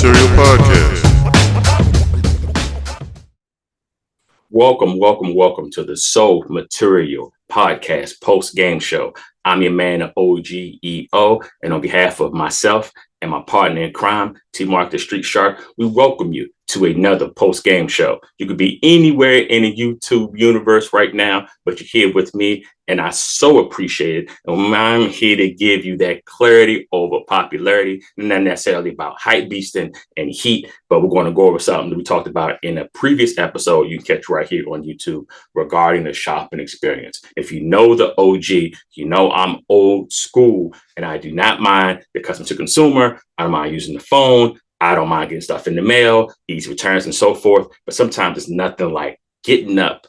Material Podcast. Welcome to the Soul Material Podcast post-game show. I'm your man, the OGEO, and on behalf of myself and my partner in crime, T-Mark the Street Shark, we welcome you to another post-game show. You could be anywhere in the YouTube universe right now, but you're here with me, and I so appreciate it. And I'm here to give you that clarity over popularity, not necessarily about hype beasting and heat, but we're going to go over something that we talked about in a previous episode you can catch right here on YouTube regarding the shopping experience. If you know the OG, you know I'm old school, and I do not mind the custom to consumer. I don't mind using the phone. I don't mind getting stuff in the mail, easy returns and so forth. But sometimes it's nothing like getting up,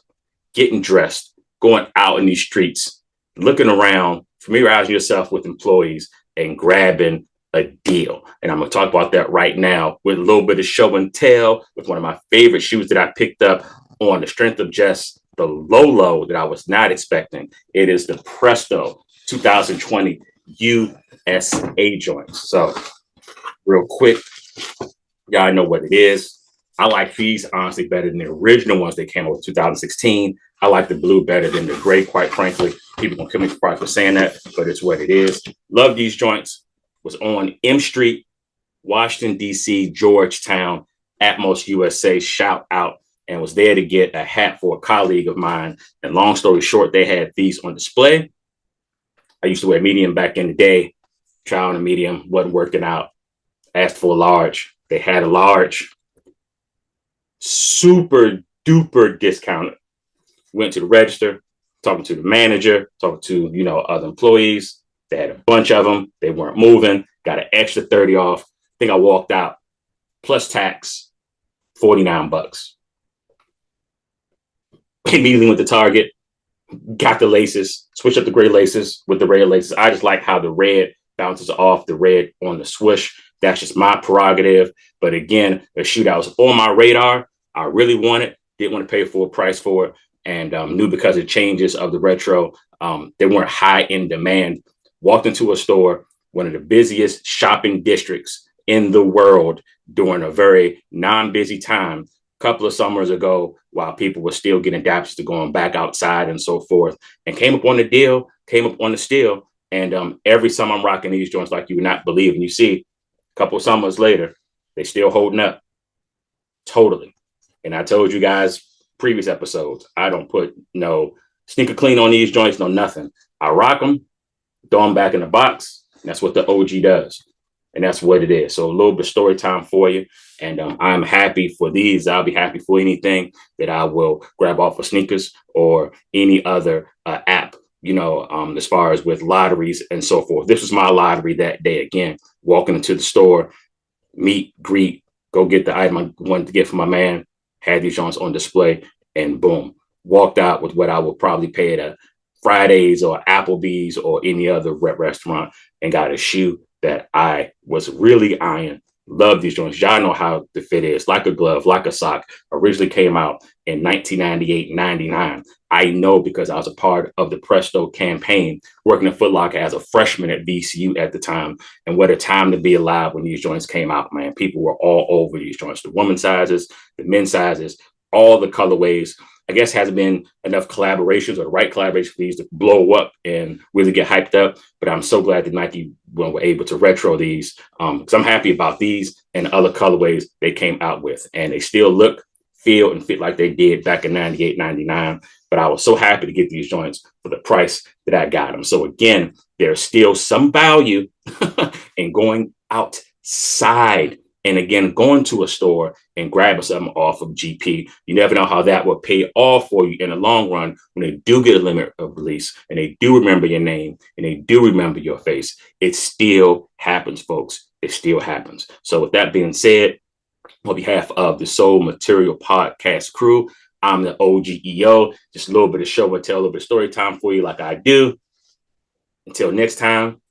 getting dressed, going out in these streets, looking around, familiarizing yourself with employees and grabbing a deal. And I'm going to talk about that right now with a little bit of show and tell with one of my favorite shoes that I picked up on the strength of just the low that I was not expecting. It is the Presto 2020 USA joints. So real quick, y'all know what it is. I like these honestly better than the original ones they came out with 2016. I like the blue better than the gray, quite frankly. People gonna kill me for saying that, but it's what it is. Love these joints. Was on M Street, Washington, D.C., Georgetown, Atmos USA, shout out, and was there to get a hat for a colleague of mine. And long story short, they had these on display. I used to wear medium back in the day. Trial on a medium, wasn't working out. Asked for a large. They had a large. Super duper discounted. Went to the register, talking to the manager, talking to, other employees. They had a bunch of them. They weren't moving. Got an extra 30 off. I think I walked out plus tax, $49. Immediately went to Target, got the laces, switched up the gray laces with the red laces. I just like how the red bounces off the red on the swoosh. That's just my prerogative. But again, the shoe that was on my radar, I really wanted, didn't want to pay full price for it, and knew because of changes of the retro, they weren't high in demand. Walked into a store, one of the busiest shopping districts in the world during a very non-busy time, a couple of summers ago, while people were still getting adapted to going back outside and so forth, and came up on the deal, came up on the steal. And every summer I'm rocking these joints like you would not believe. And you see, a couple of summers later, they still holding up. Totally. And I told you guys previous episodes, I don't put no sneaker clean on these joints, no nothing. I rock them, throw them back in the box. And that's what the OG does. And that's what it is. So a little bit of story time for you. And I'm happy for these. I'll be happy for anything that I will grab off of sneakers or any other app, as far as with lotteries and so forth. This was my lottery that day. Again, walking into the store, meet, greet, go get the item I wanted to get for my man, had these joints on display, and boom, walked out with what I would probably pay at a Fridays or Applebee's or any other restaurant, and got a shoe that I was really eyeing. Love these joints. Y'all know how the fit is, like a glove, like a sock. Originally came out in 1998, 99. I know because I was a part of the Presto campaign, working at Foot Locker as a freshman at VCU at the time. And what a time to be alive when these joints came out, man. People were all over these joints, the women's sizes, the men's sizes, all the colorways. I guess hasn't been enough collaborations or the right collaboration for these to blow up and really get hyped up. But I'm so glad that Nike were able to retro these, because I'm happy about these and the other colorways they came out with. And they still look, feel, and fit like they did back in 98, 99. But I was so happy to get these joints for the price that I got them. So again, there's still some value in going outside. And again, going to a store and grabbing something off of GP. You never know how that will pay off for you in the long run when they do get a limit of release and they do remember your name and they do remember your face. It still happens, folks. It still happens. So with that being said, on behalf of the Soul Material Podcast crew, I'm the OGEO. Just a little bit of show and tell, a little bit of story time for you like I do. Until next time,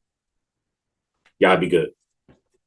y'all be good.